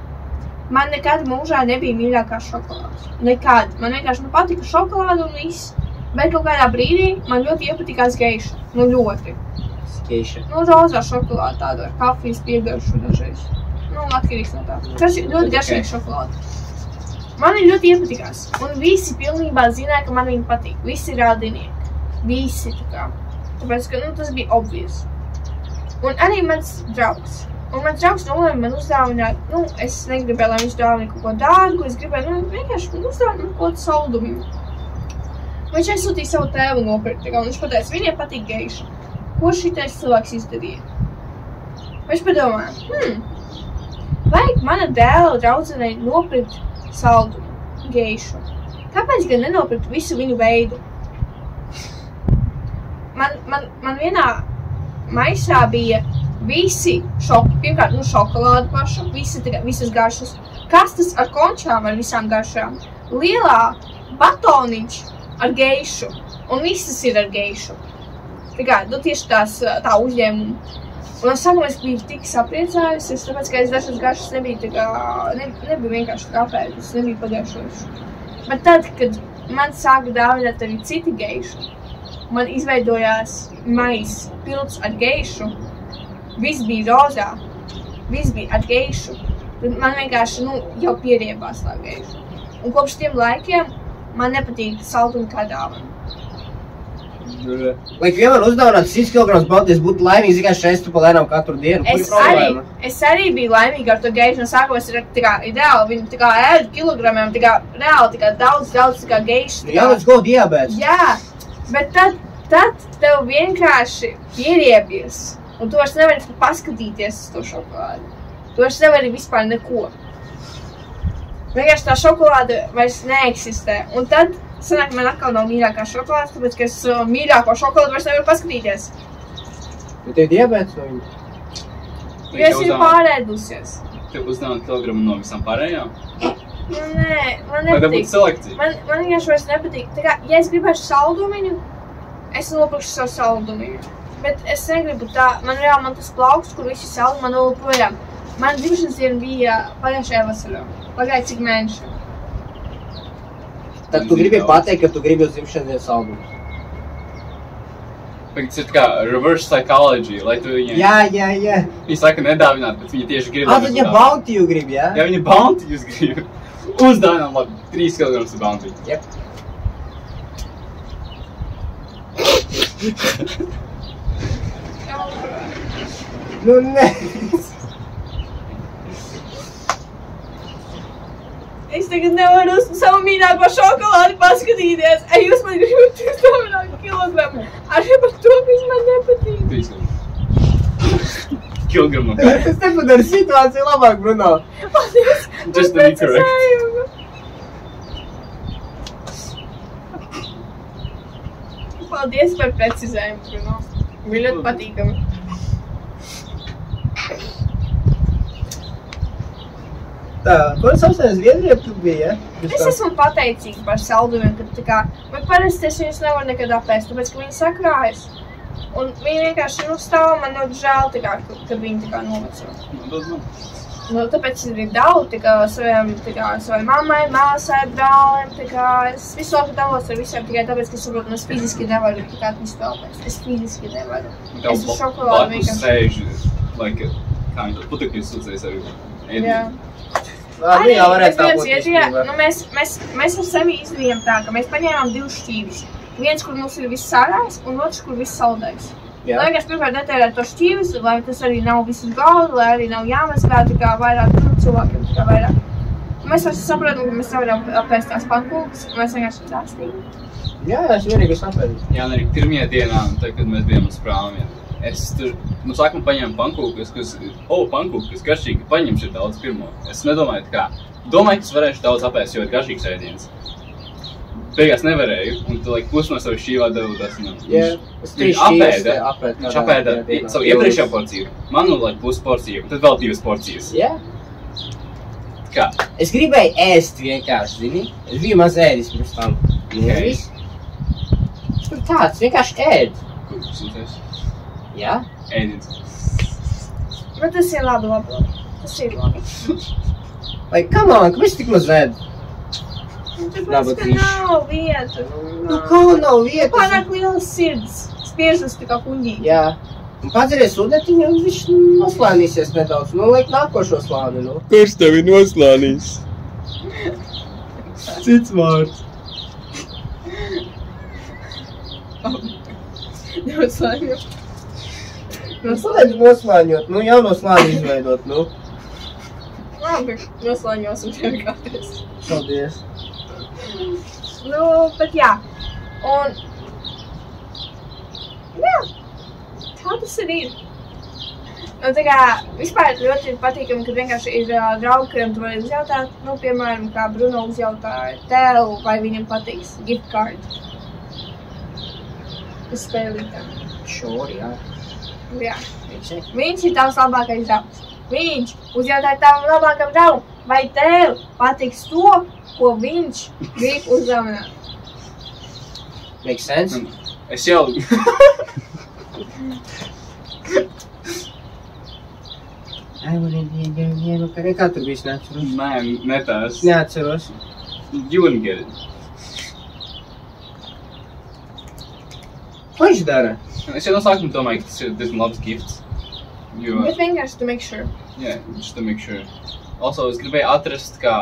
man nekad mūžā nebija mīļākā šokolādes. Nekad. Man vienkārši patika šokolāde un viss. Bet kaut kādā brīdī man ļoti iepatikās geiša. Nu, ļoti. Geiša. Nu, rozā šokolāde tāda ar kafijas piegaršu dažreiz. Nu, atkarīgs no tā. Tas ir ļoti garšīgs šokolāde. Man viņa ļoti iepatikās. Un visi pilnībā zināja, ka man viņa patīk. Visi rādinieki. Visi tā kā. Tāpēc, ka, tas bija obvious. Un arī mans draugs. Un mans draugs nolēma man uzdāvināt, es negribēju, lai viņš dāvina kaut ko dārgu, es gribēju, vienkārši man uzdāvina kaut ko saldumiņu. Viņš aizsūtīja savu tēvu nopirkt, un viņš pateica, viņiem patīk geiša. Ko šitais cilvēks izdarīja? Viņš padomāja, vajag mana dēla draudzenei nopirkt saldumu geišu. Kāpēc gan nenopirkt visu viņu veidu? Man vienā maisā bija visi pirmkārt, šokolādu pašu, visas garšas, kastes ar končām ar visām garšām, lielā batoniņš ar geišu, un visas ir ar geišu. Tieši tā uzņēmuma. Un sākumā es biju tik sapriecājusies, tāpēc, ka es dažas garšas nebija vienkārši kāpēt, es nebiju pagaršojuši. Bet tad, kad man sāka dāvināt arī citi geiši, man izveidojās mais pilns ar geišu, viss bija rozā, viss bija ar geišu, tad man vienkārši, jau pieriebās tā geiša. Un kopš tiem laikiem man nepatīk saldumi kā dāvana. Lai vienmēr uzdāvināt 100 kg balties, būtu laimīgi vienkārši ēstu pa lēnām katru dienu. Es arī biju laimīga ar to geišu, no sākumā es ir ideāli, viņi ēd kilogramiem, reāli daudz geišu. Jā, tas kaut diabēts. Jā, bet tad tev vienkārši pieriebies, un tu vairs nevari paskatīties uz to šokolādi. Tu vairs nevari vispār neko. Vienkārši tā šokolāde vairs neeksistē, un tad sanāk, man atkal nav mīļākā šokolādes, tāpēc, ka es mīļāko šokolādu vairs nevaru paskatīties. Bet tev diabēts no viņa? Jo es viņu pārēdusies. Tev uzdāvināt kilogramu no visām pārējām? Nē, man nepatīk. Vai tev būtu selekcija? Man vienkārši vairs nepatīk. Ja es gribēšu saldumiņu, es nopirkšu savu saldumiņu. Bet es negribu tā, man tas plauksts, kur visi saldumi man vēl projām. Man dzimšanas diena bija pagājušajā vasarā. Pagāja cik mēneši. Tad tu gribi pateikt, ka tu gribi uz dzimšanas dienas saldumu. Tas ir kā reverse psychology, lai tu viņai... Jā. Viņi saka nedāvināt, bet viņi tieši grib... Viņa bounty jūs grib, jā? Jā, viņa bounty jūs grib. Uzdāvināt, labi, 3 kg bounty. Jep. Nē. Es tagad nevaru uz savu mīļāko šokolādi paskatīties. Jūs man gribat uzdāvināt kilogramu. Arī par to, kas man nepatīk. 3 kilogramu. Es nepadara situāciju labāk, Bruno. Paldies. Just to be correct. Paldies par precizējumu, Bruno. Bija ļoti patīkami. Tā, ko saucēs Zviedrijā tu bija, ja? Es esmu pateicīga par saldumiem, bet parasti es viņus nevaru nekad apēst, tāpēc, ka viņi sakrājas. Un viņi vienkārši stāv, man ļoti žēl, kad viņi noveco. Tāpēc ir daudz savai mammai, māsai, brālim, es visu laiku dalos ar visiem tikai tāpēc, ka es saprotu, es fiziski nevaru visu to apēst. Es fiziski nevaru. Es uz šokolādu vienkārši... Kā viņi to putekļus sūcēs arī ēdīt. Arī, bet viens Zviedrijā, mēs ar sevi izdarījām tā, ka mēs paņēmām 2 šķīvis. Viens, kur mums ir viss sārājs, un otrs, kur viss saldējs. Lai vienkārši pirmkārt netērēt to šķīvis, lai tas arī nav visus galdu, lai arī nav jāmazgā vairāk cilvēkiem vairāk. Mēs vairs saprotam, ka mēs nevaram apēst tās pankūkas, un mēs vienkārši dāstīgi. Jā, es vienīgi sapēdu. Jā, un arī pirmajā dienā, kad mēs bijām uz prāmiem. Es tur, sākumā paņēmu pankūkas, pankūkas garšīgi, paņemšu daudz pirmo. Es nedomāju, domāju, ka es varēšu daudz apēst, jo ir garšīgs ēdiens. Beigās nevarēju, un tu pusi no savu šķīvā devu tas, viņš apēda savu iepriekšējo porciju. Man pusi porciju, tad vēl 2 porcijas. Jā. Kā? Es gribēju ēst vienkārši, zini? Es biju maz ēdis pirms tam. Tur tāds, vienkārši ēd. Kur tu sūties? Jā? Ēdins. Bet tas ir labi. Tas ir labi. Vai, come on, kāpēc tik maz ēd? Tāpēc, ka nav vieta. Kā nav vieta? Pārāk lielas sirds. Spiežas tā kā kuņģī. Jā. Un padzeries ūdetiņu, un viņš noslānīsies nedaudz. Liek nākošo slāni, Kurš tevi noslānīs? Cits vārds. Noslāņot. Noslāņot, jauno slāni izveidot, Labi, noslāņosim tevi kādreiz. Paldies. Bet jā. Un... Jā. Tā tas ir. Nu, tā kā vispār ļoti patīkami, kad vienkārši ir draugi, kuriem tu vari uzjautāt, nu, piemēram, kā Bruno uzjautāja tev, vai viņam patiks gift card. Uz spēlītām. Sure, jā. Jā. Viņš ir tavs labākais draugs. Viņš uzjautāja tavam labākam draugam, vai tev patiks to, ko viņš grib uzdāvināt. Makes sense? Es jau... Kā tur bijis, neatceros? Nē, ne tās. Neatceros. You wouldn't get it. Ko viņš dara? Es jau no sākuma domāju, ka tas ir diezgan labs gifts. Jo, Bet vienkārši to make sure. yeah, just to make sure. Also, es gribēju atrast, kā,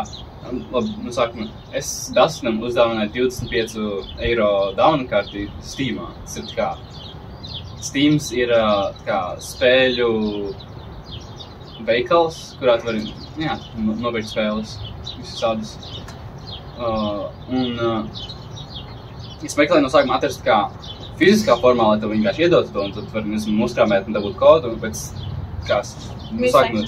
labi, no sākuma, es Dustinam uzdāvināju 25 eiro dāvana karti Steamā. Tas ir kā, Steams ir kā spēļu veikals, kurā tu vari, jā, nopirkt spēles, visas tādas. Es meklēju no sākuma atrast, kā fiziskā formā, lai tev vienkārši iedotu to, un tad vari, nezinu, uzkrāmēt un dabūt kodu, un pēc, kā, no sākuma,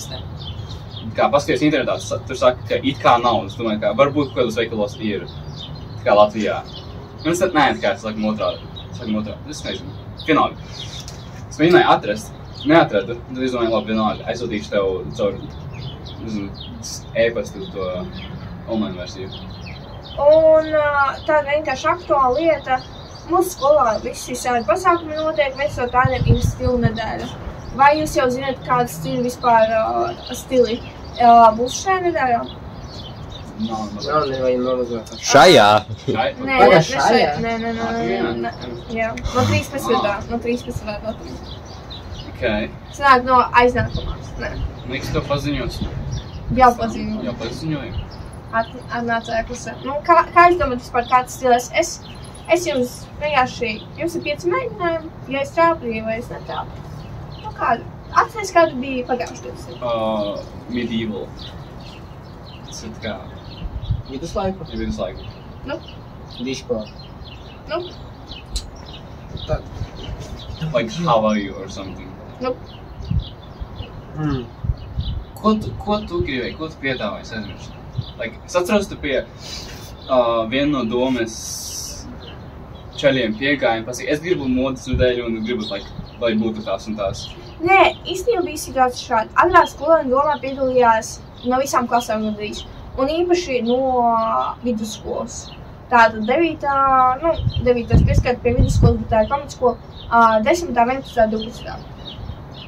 kā paskaties internetā, tur saka, ka it kā nav, es domāju, ka varbūt kādos veikalos ir, tā kā Latvijā. Un es tad, nē, tā kā, es laikam otrādi, es nezinu, vienalga. Es mēģināju atrast, neatradu, tad es domāju, labi, vienalga, aizsūtīšu tev caur, nezinu, e-pastu to online versiju. Un tāda vienkārši aktuāla lieta, mūsu skolā visi savi pasākumi notiek, mēs jau tādiem ir stilu nedēļa. Vai jūs jau zināt, kāda stili vispār stili būs šajā nedēļā? Nav nevajag nomazot. Šajā? Nē, Pagā šajā. šajā? Nē. Jā, no 13. datumā. Okay. Sanāk no aiznākamās. Nē, Liekas, to paziņos. jau pazīmu. Jau paziņoju. Atnācāja klasē. Nu, kā es domāju vispār kāds stils? Es jums vienkārši, jums ir 5 mēģinājumi, ja es trāpīju vai es netrāpīju. Nu kādu? Atceries, kādu bija pagājuši 20. Medieval. Tas ir kā, Viduslaiku? ir viduslaiku. Nu, Diško. nu, Tad. Like Hawaii or something. nu. Ko tu gribēji? Ko tu piedāvāji? Es aizmirstu. Like, es atceros, tu pie viena no domas čaļiem piegāja un pasaka, es gribu modas nedēļu un gribu, like, lai būtu tās un tās. Nē, īstenībā bija situācija šāda. Agrāk skolēni domā piedalījās no visām klasēm gandrīz. Un īpaši no vidusskolas. Tātad 9. pieskata pie vidusskolas, bet tā ir pamatskola, 10., 11., 12.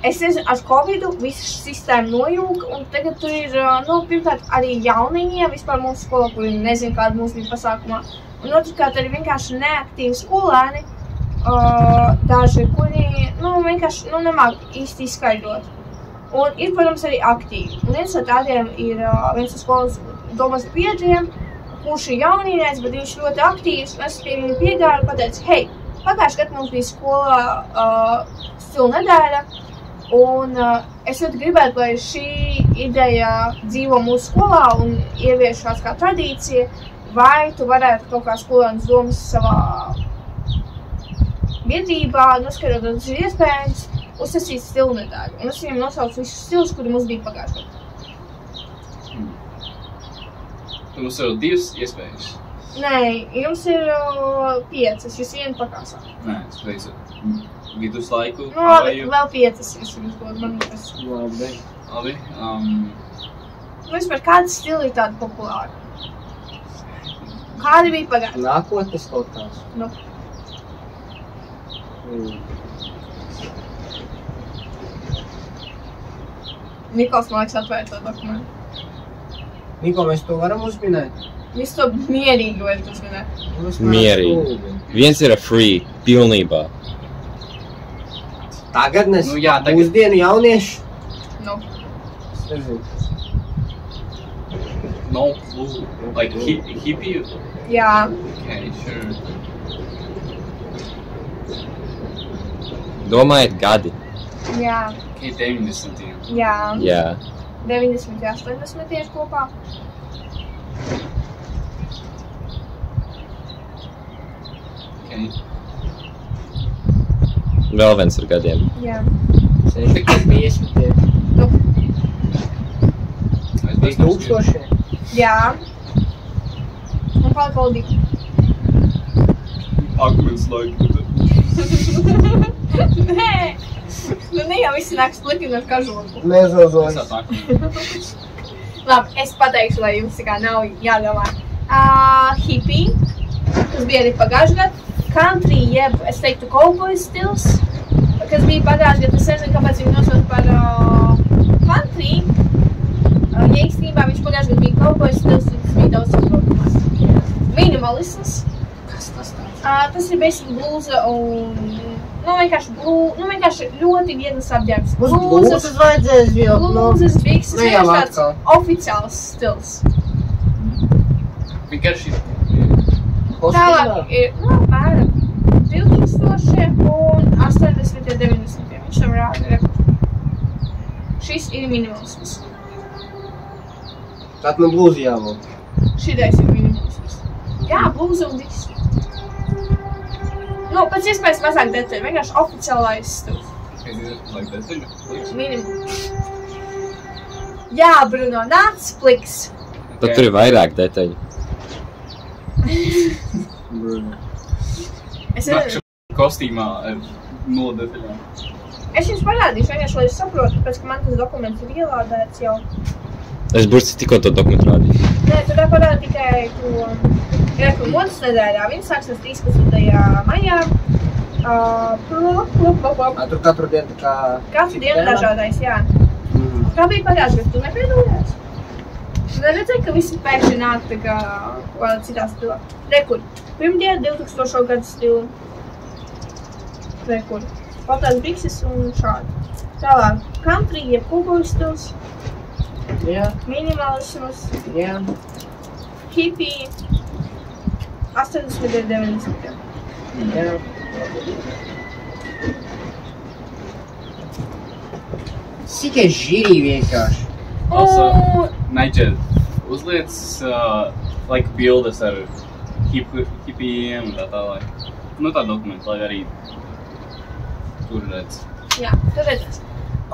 Es nezinu, ar Covidu visa sistēma nojūka, un tagad tur ir, pirmkārt, arī jauniņiem vispār mūsu skolā, kuri nezinu, kāda mums bija pasākumā. Un otrkārt, arī vienkārši neaktīvi skolēni, daži, kuri, vienkārši, nemāk īsti izskaidrot. Un ir, protams, arī aktīvi. Un viens no tādiem ir viens no skolas domas biedriem, kurš ir jaunīnais, bet viņš ļoti aktīvs, un es pie viņu piegāju un pateicu, hei, pagājuši gadu mums bija skolā stila nedēļa, un es ļoti gribētu, lai šī ideja dzīvo mūsu skolā un ieviešās kā tradīcija, vai tu varētu kaut kā skolēnas domas savā biedrībā, noskatot tas ir iespējams, uzsasīt stilu nedēļu. Un es viņam nosaucu visus stilus, kuri mums bija pagājuši gadu. Tad mums ir 2 iespējas. Nē, jums ir 5, jūs vienu pakāsā. Nē, es teicu, viduslaiku, Nu, Havaju. vēl 5 jūs dod, man liekas. Labi. Labi. Vispār kādi stili ir tādi populāri? Kādi bija pagājuši? Nākotnes kaut kāds. Nu, Nikols, man liekas, atvērt to dokumentu. Niko, mēs to varam uzminēt? Visu to mierīgi vajag uzminēt. Mierīgi. Viens ir free, pilnībā. Tagadnes, Nu jā, tagad. mūsdienu jaunieši. Nu, Es nezinu. No clue. Like hippie? jā. Okay, sure. Domājiet gadi. Jā, Okay, 90. jā. Jā. 90, 80 tieši kopā. Okay. Vēl viens ar gadiem. Jā. 650. Nu, 1000. jā. Un palika vēl 2. Akmens laiku. Nē! Nu, ne jau visi nāk slikti ar kažoku. Nezozojas. Labi, es pateikšu, lai jums tā kā nav jādomā. Hippie, kas bija arī pagājušajā gadā. Country, jeb, es teiktu, cowboy stils, kas bija pagājušajā gadā. Es nezinu, kāpēc viņi nosauc par country. Ja īstenībā viņš pagājušajā gadā bija cowboy stils, tas bija daudz saprotamās. Minimalisms. Kas tas tāds? Tas ir basic blūza un, vienkārši ļoti vieglas apģērbs. Mums blūzas vajadzēs vilkt, Blūzas, vikses, ne jau vienkārši tāds atkal. oficiāls stils. Vienkārši Tālāk ir, apmēram 2000 un 80 un 90. Viņš tam rāda rekordu. Šis ir minimalisms. Tad man blūzi jāvilk. Šitais ir minimalisms. Jā, blūza un viss. Nu, pēc iespējas mazāk detaļu, vienkārši oficiālais stils. Minimum. Jā, Bruno, nāc pliks. Tad tur ir vairāk detaļu. Es nakšu kostīmā ar 0 detaļām. Es jums parādīšu, vienkārši, lai es saprotu, pēc, ka man tas dokuments ir ielādēts jau. Es bursi tikko to dokumentu rādīju. Nē, tu tā parādi tikai to... Ir kur modas nedēļā, viņa sāksies 13. maijā. Tur katru dienu tā kā... Katru dienu dažādais, jā. Kā bija pagājušajā gadā, tu nepiedalījās? Tu neredzēji, ka visi pēkšņi nāk tā kā kādā citā stilā. Rekur. Pirmdiena 2000. gadu stilu. Rekur. Baltās bikses un šādi. Tālāk. Country, jeb cowboy stils. Jā, Minimalisms. jā. Hippie. 80 un 90. Jā. Tikai žīrī vienkārši. Also, Un... Nigel, uzliec bildes ar hipijiem un tā tālāk. Nu tā dokumenti, lai arī tur redz. Jā, tur redzēs.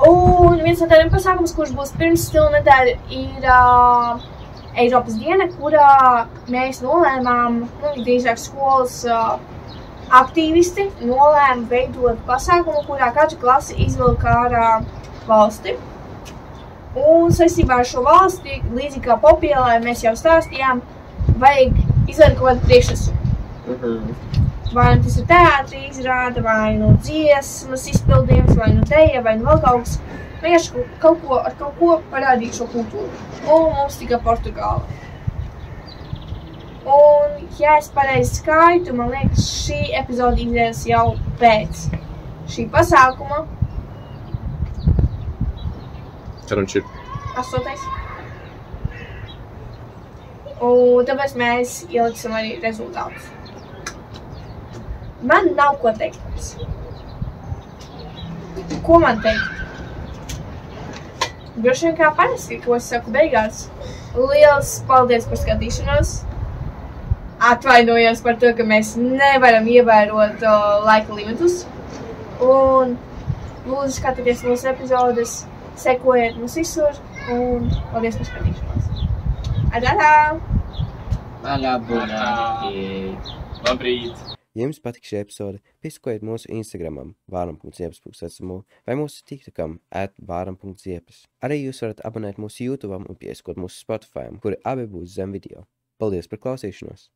Un viens no tādiem pasākums, kurš būs pirms stila nedēļa, ir Eiropas diena, kurā mēs nolēmām, drīzāk skolas aktīvisti nolēma veidot pasākumu, kurā katra klase izvilka ārā valsti. Un saistībā ar šo valsti, līdzīgi kā Popielai, mēs jau stāstījām, vajag izvēlēt kaut kādu priekšnesumu. Vai nu tas ir teātri izrāde, vai nu dziesmas izpildījums, vai nu deja, vai nu vēl kaut kas. Vienkārši ar kaut ko parādīt šo kultūru. Un mums tika Portugāla. Un, ja es pareizi skaitu, man liekas, šī epizode izdevies jau pēc šī pasākuma. Tur viņš ir. 8. Un tāpēc mēs ieliksim arī rezultātus. Man nav ko teikt. Ko man teikt? Droši vien kā parasti, ko es saku beigās. Liels paldies par skatīšanos. Atvainojos par to, ka mēs nevaram ievērot laika limitus. Un lūdzu skatieties mūsu epizodes, sekojiet mums visur un paldies par skatīšanos. Adā! Labrīt! Ja jums patīk šī epizode, piesakojiet mūsu Instagramam varam.ziepes.esmu vai mūsu TikTokam @varam.ziepes. Arī jūs varat abonēt mūsu YouTubeam un piesakot mūsu Spotifyam, kuri abi būs zem video. Paldies par klausīšanos!